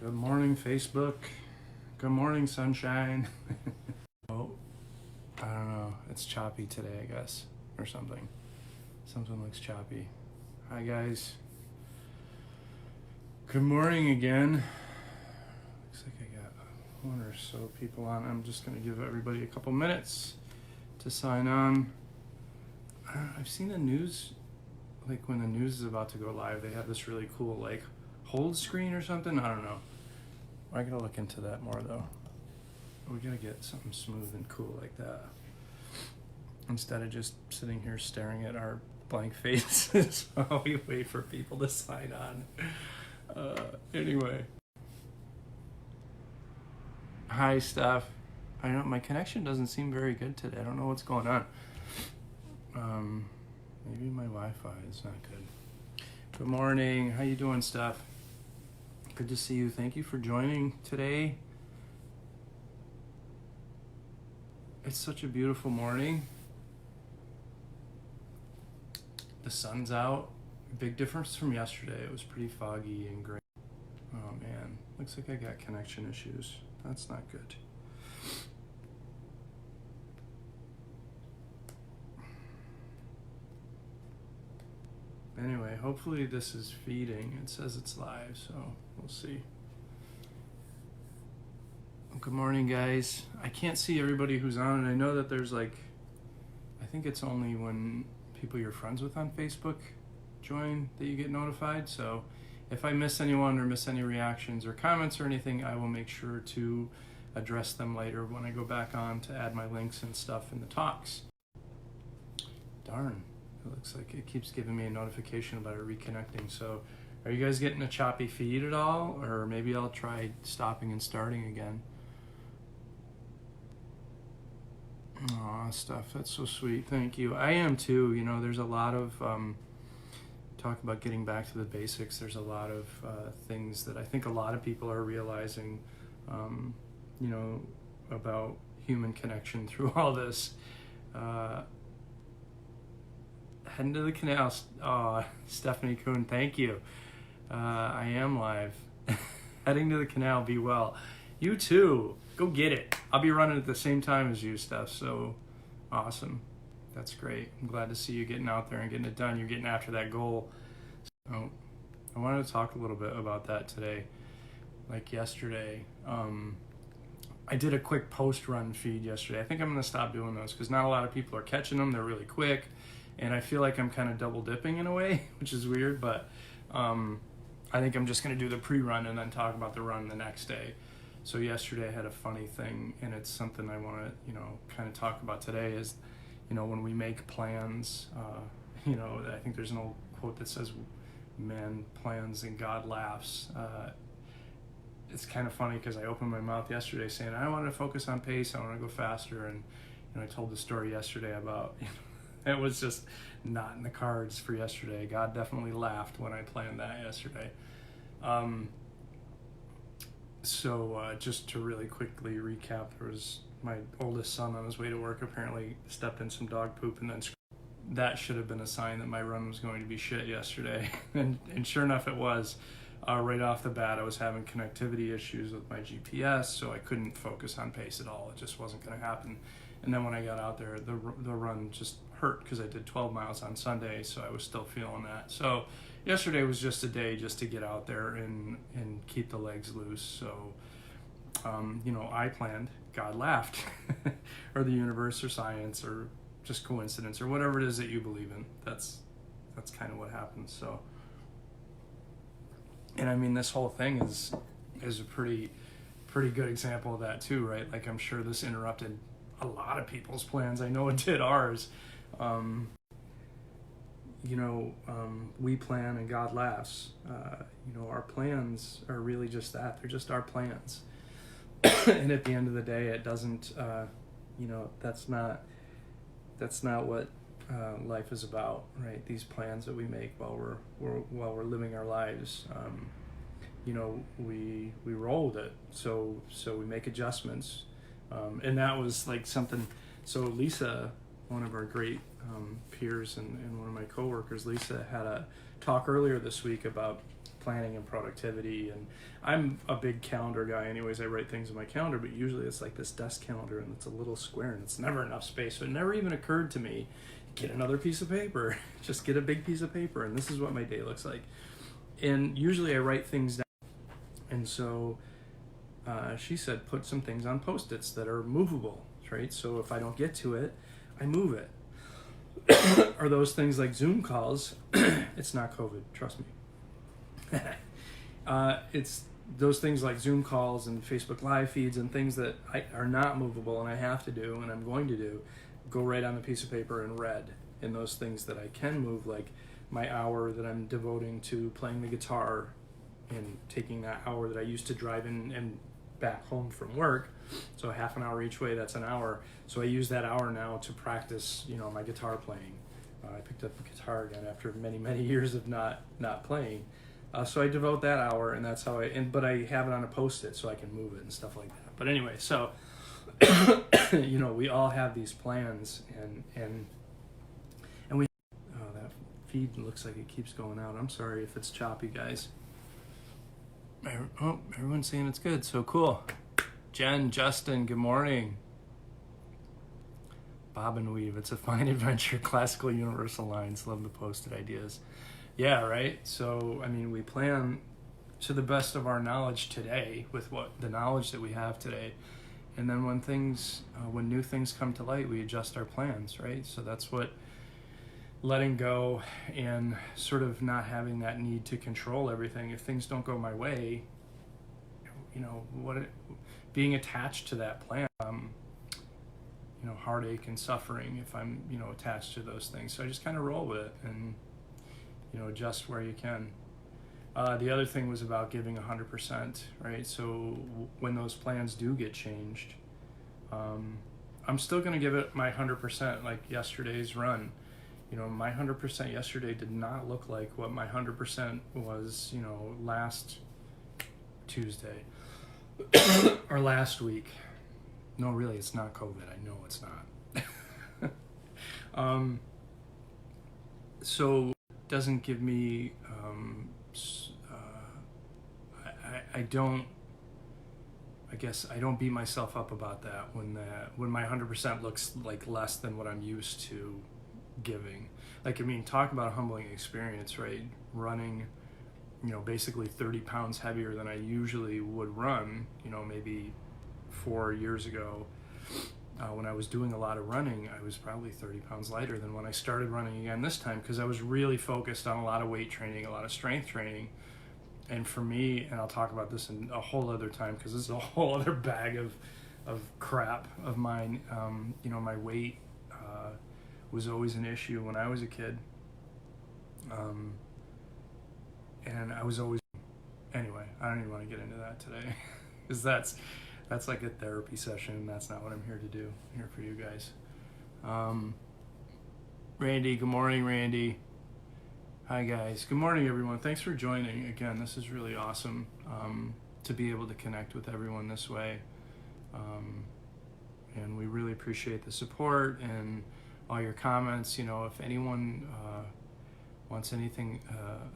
Good morning, Facebook. Good morning, sunshine. Oh, I don't know. It's choppy today, I guess, or something. Something looks choppy. Hi, guys. Good morning again. Looks like I got one or so people on. I'm just going to give everybody a couple minutes to sign on. I've seen the news, like when the news is about to go live, they have this really cool, like, hold screen or something. I don't know. I gotta look into that more though. We gotta get something smooth and cool like that instead of just sitting here staring at our blank faces while we wait for people to sign on. Anyway. Hi, Steph. I know my connection doesn't seem very good today. I don't know what's going on. Maybe my Wi-Fi is not good. Good morning. How you doing, Steph? Good to see you. Thank you for joining today. It's such a beautiful morning. The sun's out. Big difference from yesterday. It was pretty foggy and gray. Oh man, looks like I got connection issues. That's not good. Anyway, hopefully this is feeding. It says it's live, so we'll see. Good morning, guys. I can't see everybody who's on, and I know that there's like, I think it's only when people you're friends with on Facebook join that you get notified. So if I miss anyone or miss any reactions or comments or anything, I will make sure to address them later when I go back on to add my links and stuff in the talks. Darn. It looks like it keeps giving me a notification about it reconnecting. So are you guys getting a choppy feed at all? Or maybe I'll try stopping and starting again. Aw, Steph, that's so sweet. Thank you. I am too. You know, there's a lot of talk about getting back to the basics. There's a lot of things that I think a lot of people are realizing, you know, about human connection through all this. Heading to the canal. Oh, Stephanie Kuhn, thank you. I am live. Heading to the canal, be well. You too. Go get it. I'll be running at the same time as you, Steph. So awesome. That's great. I'm glad to see you getting out there and getting it done. You're getting after that goal. So I wanted to talk a little bit about that today. Like yesterday, I did a quick post-run feed yesterday. I think I'm going to stop doing those because not a lot of people are catching them. They're really quick. And I feel like I'm kind of double dipping in a way, which is weird, but I think I'm just going to do the pre-run and then talk about the run the next day. So yesterday I had a funny thing, and it's something I want to, you know, kind of talk about today is, you know, when we make plans, you know, I think there's an old quote that says, man plans and God laughs. It's kind of funny because I opened my mouth yesterday saying, I want to focus on pace, I want to go faster. And, you know, I told the story yesterday about, you know, it was just not in the cards for yesterday. God definitely laughed when I planned that yesterday. So just to really quickly recap, there was my oldest son on his way to work apparently stepped in some dog poop and then that should have been a sign that my run was going to be shit yesterday. and sure enough it was. Right off the bat I was having connectivity issues with my GPS, so I couldn't focus on pace at all. It just wasn't going to happen. And then when I got out there, the run just hurt because I did 12 miles on Sunday, so I was still feeling that. So yesterday was just a day just to get out there and keep the legs loose. So, you know, I planned, God laughed, or the universe or science or just coincidence or whatever it is that you believe in. That's kind of what happens. So, and I mean, this whole thing is a pretty good example of that too, right? Like I'm sure this interrupted a lot of people's plans. I know it did ours. You know, we plan and God laughs. You know, our plans are really just that. They're just our plans. And at the end of the day, it doesn't, you know, that's not what life is about, right? These plans that we make while we're living our lives, you know, we roll with it. So we make adjustments. And that was like something. So Lisa, one of our great peers and one of my coworkers, Lisa, had a talk earlier this week about planning and productivity. And I'm a big calendar guy anyways. I write things in my calendar, but usually it's like this desk calendar and it's a little square and it's never enough space. So it never even occurred to me, get another piece of paper, just get a big piece of paper, and this is what my day looks like. And usually I write things down. And so she said, put some things on Post-its that are movable, right? So if I don't get to it, I move it. Or those things like Zoom calls. It's not COVID, trust me. It's those things like Zoom calls and Facebook live feeds and things that are not movable and I have to do and I'm going to do, go right on a piece of paper in red. And those things that I can move, like my hour that I'm devoting to playing the guitar and taking that hour that I used to drive in and back home from work, so half an hour each way, that's an hour. So I use that hour now to practice, my guitar playing. I picked up the guitar again after many years of not playing. So I devote that hour, and that's how but I have it on a Post-it so I can move it and stuff like that. But anyway, so we all have these plans, and we. Oh, that feed looks like it keeps going out. I'm sorry if it's choppy, guys. Oh, everyone's saying it's good, so cool. Jen, Justin, good morning. Bob and Weave, it's a fine adventure. Classical universal lines, love the Post-it ideas. Yeah, right? So, we plan to the best of our knowledge today with the knowledge that we have today. And then when new things come to light, we adjust our plans, right? So that's what letting go and sort of not having that need to control everything. If things don't go my way, being attached to that plan, heartache and suffering if I'm, attached to those things. So I just kind of roll with it and, adjust where you can. The other thing was about giving 100%, right? So when those plans do get changed, I'm still going to give it my 100%, like yesterday's run. My 100% yesterday did not look like what my 100% was, last Tuesday or last week. No, really, it's not COVID. I know it's not. So it doesn't give me, I don't beat myself up about that when my 100% looks like less than what I'm used to giving. Talk about a humbling experience, right? Running, basically 30 pounds heavier than I usually would run, maybe 4 years ago. When I was doing a lot of running, I was probably 30 pounds lighter than when I started running again this time, because I was really focused on a lot of weight training, a lot of strength training. And for me, and I'll talk about this in a whole other time, because this is a whole other bag of crap of mine. My weight was always an issue when I was a kid. And I was always, anyway, I don't even want to get into that today, because that's like a therapy session. That's not what I'm here to do. I'm here for you guys. Randy, good morning, Randy. Hi, guys. Good morning, everyone. Thanks for joining. Again, this is really awesome to be able to connect with everyone this way. And we really appreciate the support and all your comments. If anyone wants anything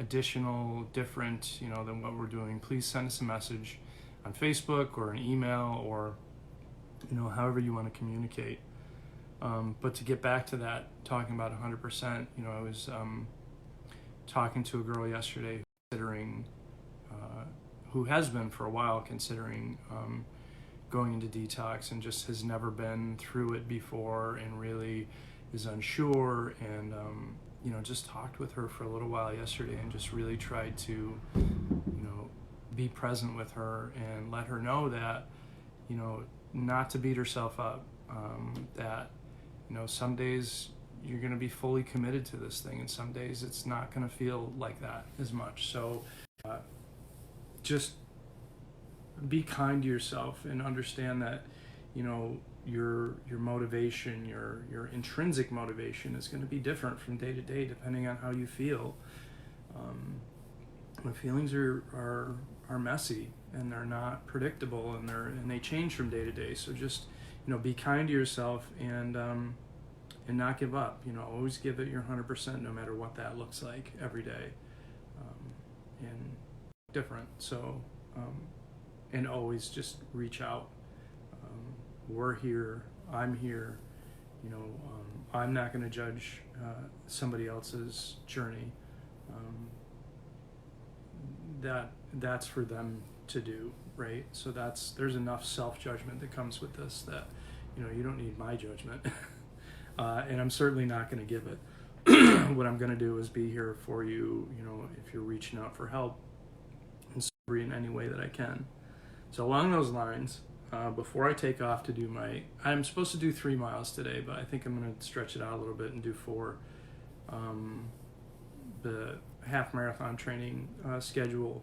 additional, different, than what we're doing, please send us a message on Facebook or an email or, however you want to communicate. But to get back to that, talking about 100%, I was talking to a girl yesterday who has been for a while considering going into detox and just has never been through it before and really is unsure, and just talked with her for a little while yesterday and just really tried to be present with her and let her know that not to beat herself up, that some days you're going to be fully committed to this thing and some days it's not going to feel like that as much. So just be kind to yourself and understand that your motivation, your intrinsic motivation is going to be different from day to day depending on how you feel. My feelings are messy and they're not predictable and they change from day to day. So just be kind to yourself and and not give up. Always give it your 100%, no matter what that looks like every day, and different. So, and always just reach out. We're here. I'm here. I'm not going to judge somebody else's journey. That's for them to do, right? So there's enough self-judgment that comes with this that you don't need my judgment. And I'm certainly not going to give it. What I'm going to do is be here for you, if you're reaching out for help in any way that I can. So along those lines, before I take off to do I'm supposed to do 3 miles today, but I think I'm going to stretch it out a little bit and do 4. The half marathon training schedule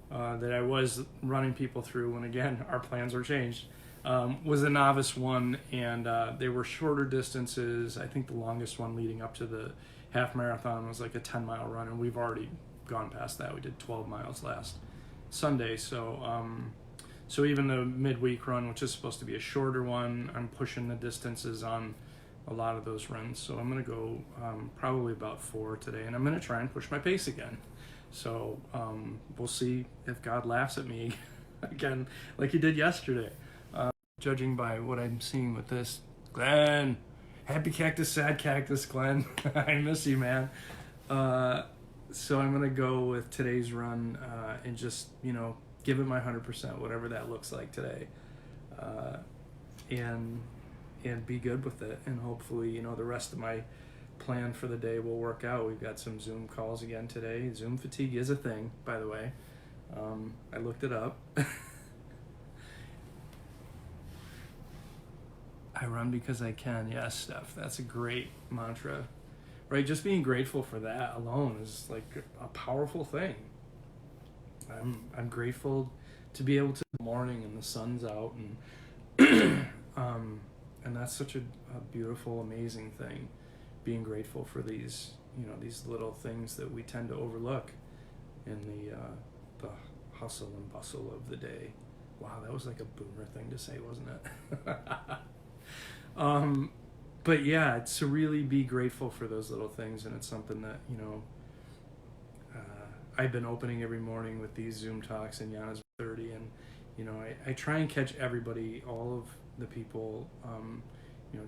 that I was running people through when, again, our plans were changed, was a novice one, and they were shorter distances. I think the longest one leading up to the half marathon was like a 10-mile run, and we've already gone past that. We did 12 miles last Sunday, so even the midweek run, which is supposed to be a shorter one, I'm pushing the distances on a lot of those runs. So I'm going to go probably about 4 today, and I'm going to try and push my pace again. So we'll see if God laughs at me again like he did yesterday. Judging by what I'm seeing with this, Glenn, happy cactus, sad cactus, Glenn. I miss you, man. So I'm going to go with today's run and just, give it my 100%, whatever that looks like today. And be good with it. And hopefully, the rest of my plan for the day will work out. We've got some Zoom calls again today. Zoom fatigue is a thing, by the way. I looked it up. I run because I can. Yes, Steph, that's a great mantra, right? Just being grateful for that alone is like a powerful thing. I'm grateful to be able to in the morning and the sun's out, and that's such a beautiful, amazing thing. Being grateful for these little things that we tend to overlook in the hustle and bustle of the day. Wow, that was like a boomer thing to say, wasn't it? But yeah, it's to really be grateful for those little things, and it's something that I've been opening every morning with these Zoom talks, and Yana's 30, and I try and catch everybody, all of the people,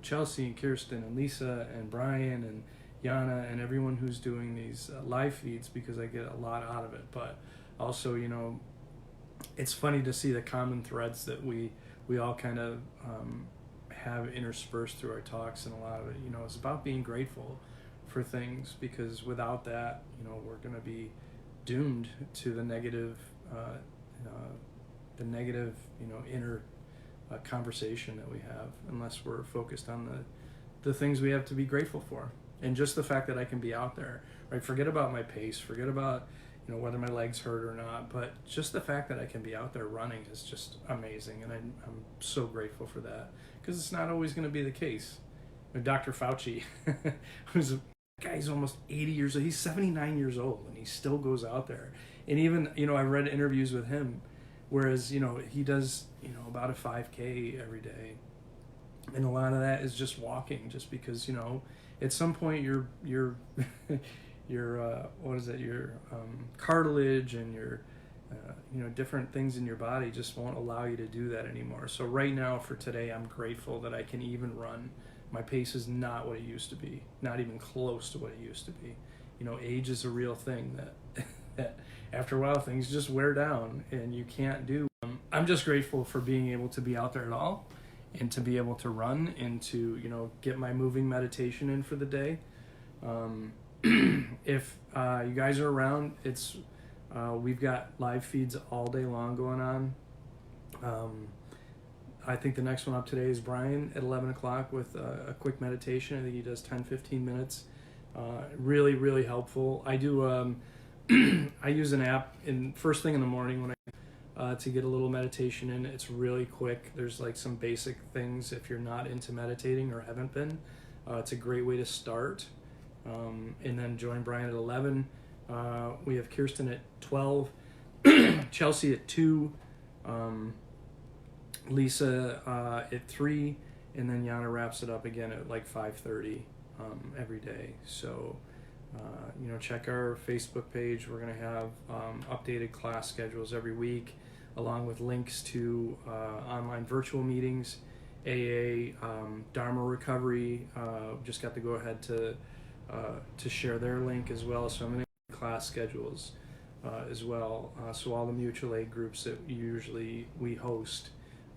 Chelsea and Kirsten and Lisa and Brian and Yana and everyone who's doing these live feeds, because I get a lot out of it. But also, it's funny to see the common threads that we all kind of have interspersed through our talks, and a lot of it, is about being grateful for things, because without that, we're going to be doomed to the negative, inner conversation that we have, unless we're focused on the things we have to be grateful for. And just the fact that I can be out there, right? Forget about my pace, forget about whether my legs hurt or not, but just the fact that I can be out there running is just amazing, and I'm so grateful for that, because it's not always going to be the case. Dr. Fauci, who's a guy, he's almost 80 years old, he's 79 years old, and he still goes out there. And even, I read interviews with him, whereas, he does, about a 5K every day. And a lot of that is just walking, just because, at some point your what is it, your cartilage and your, different things in your body just won't allow you to do that anymore. So right now for today, I'm grateful that I can even run. My pace is not what it used to be, not even close to what it used to be. Age is a real thing that after a while things just wear down and you can't do. I'm just grateful for being able to be out there at all, and to be able to run, and to, get my moving meditation in for the day. If you guys are around, we've got live feeds all day long going on. I think the next one up today is Brian at 11 o'clock with a quick meditation. I think he does 10-15 minutes. Really, really helpful. I do. I use an app first thing in the morning when to get a little meditation in. It's really quick. There's like some basic things if you're not into meditating or haven't been. It's a great way to start. And then join Brian at 11. We have Kirsten at 12, Chelsea at 2, Lisa at 3, and then Yana wraps it up again at like 5:30. every day. So, check our Facebook page. We're going to have updated class schedules every week, along with links to online virtual meetings, AA, Dharma Recovery. Just got to go ahead to share their link as well. So I'm going to class schedules as well. So all the mutual aid groups that usually we host,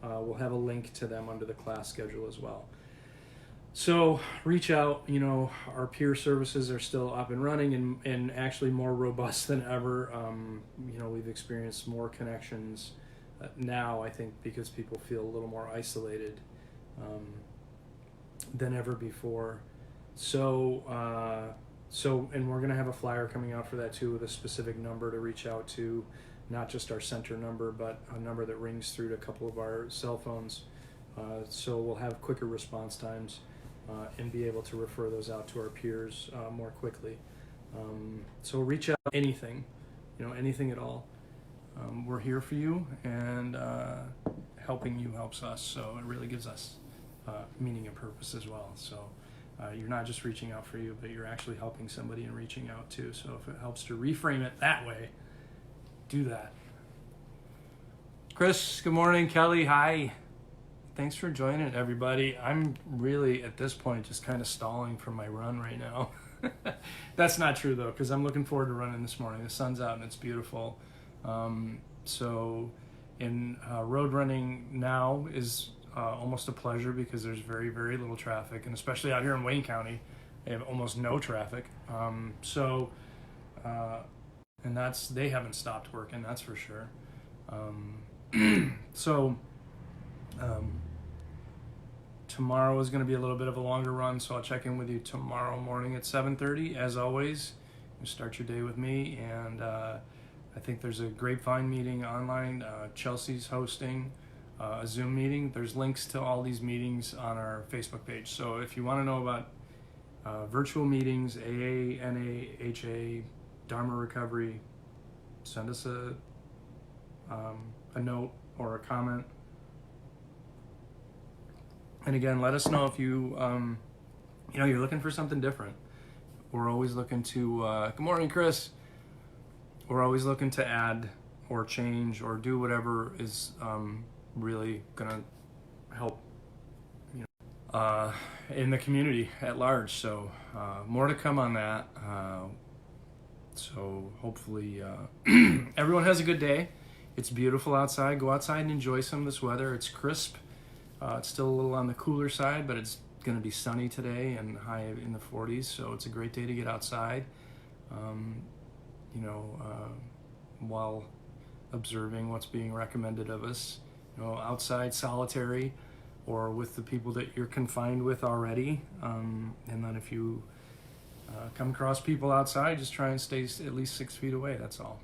we'll have a link to them under the class schedule as well. So reach out. Our peer services are still up and running and actually more robust than ever. We've experienced more connections now, I think, because people feel a little more isolated than ever before. So and we're going to have a flyer coming out for that too, with a specific number to reach out to, not just our center number, but a number that rings through to a couple of our cell phones. So we'll have quicker response times and be able to refer those out to our peers more quickly. So reach out, anything at all. We're here for you, and helping you helps us. So it really gives us meaning and purpose as well. So you're not just reaching out for you, but you're actually helping somebody and reaching out too. So if it helps to reframe it that way, do that. Chris, good morning. Kelly, hi. Thanks for joining, everybody. I'm really, at this point, just kind of stalling for my run right now. That's not true, though, because I'm looking forward to running this morning. The sun's out and it's beautiful. So road running now is almost a pleasure, because there's very, very little traffic, and especially out here in Wayne County, they have almost no traffic. And they haven't stopped working, that's for sure. Tomorrow is going to be a little bit of a longer run, so I'll check in with you tomorrow morning at 7:30. As always, you start your day with me, and I think there's a Grapevine meeting online. Chelsea's hosting a Zoom meeting. There's links to all these meetings on our Facebook page. So if you want to know about virtual meetings, AA, NA, HA, Dharma Recovery, send us a note or a comment. And again, let us know if you're looking for something different. We're always looking to, good morning, Chris. We're always looking to add or change or do whatever is really gonna help, in the community at large. So more to come on that. So hopefully everyone has a good day. It's beautiful outside. Go outside and enjoy some of this weather. It's crisp. It's still a little on the cooler side, but it's going to be sunny today and high in the 40s, so it's a great day to get outside, while observing what's being recommended of us, outside solitary or with the people that you're confined with already. And then if you come across people outside, just try and stay at least 6 feet away, that's all.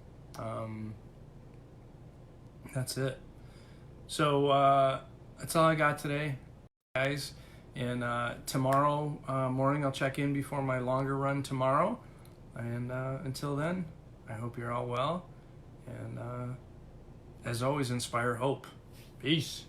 That's it. So, that's all I got today, guys. And tomorrow morning, I'll check in before my longer run tomorrow. And until then, I hope you're all well. And as always, inspire hope. Peace.